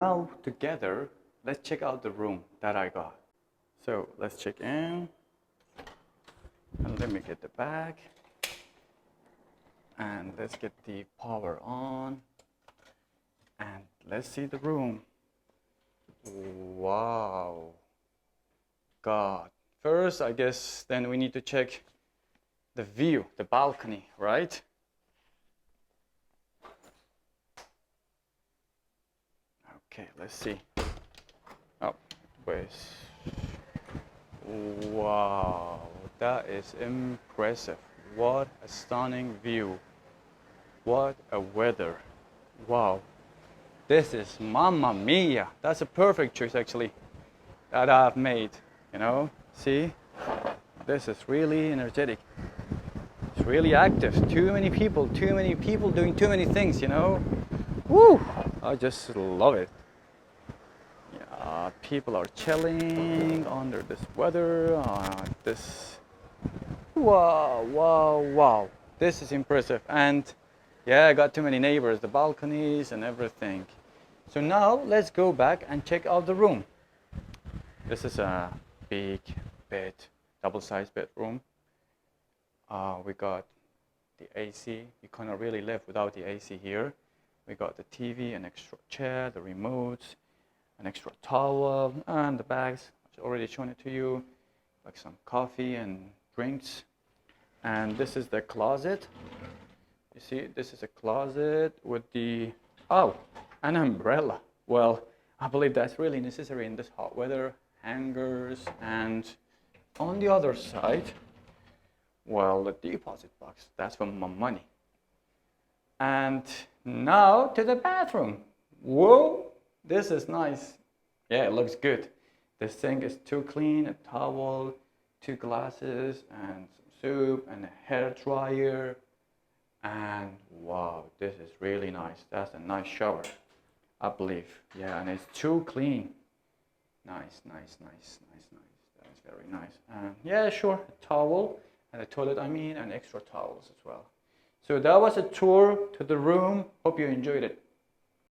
Now together, let's check out the room that I got. So let's check in. And let me get the bag. And let's get the power on. And let's see the room. Wow. God. First, I guess then we need to check the view, the balcony, right? Okay, let's see. Oh, wait. Wow, that is impressive. What a stunning view. What a weather. Wow. This is Mamma Mia. That's a perfect choice actually that I've made, you know? See? This is really energetic. It's really active. Too many people doing too many things, you know? Woo! I just love it. Yeah, people are chilling under this weather. Wow, wow, wow. This is impressive. And yeah, I got too many neighbors, the balconies and everything. So now let's go back and check out the room. This is a big bed, double-sized bedroom. We got the AC. You cannot really live without the AC here. We got the TV, an extra chair, the remotes, an extra towel, and the bags. I've already shown it to you, like some coffee and drinks. And this is the closet. You see, this is a closet with the, oh, an umbrella. Well, I believe that's really necessary in this hot weather. Hangers, and on the other side, well, the deposit box. That's for my money. And now to the bathroom. Whoa, this is nice. Yeah, it looks good. The sink is too clean, a towel, 2 glasses, and some soup, and a hair dryer. And wow, this is really nice. That's a nice shower, I believe. Yeah, and it's too clean. Nice. That's very nice. Yeah, sure, a towel, and a toilet, and extra towels as well. So that was a tour to the room. Hope you enjoyed it.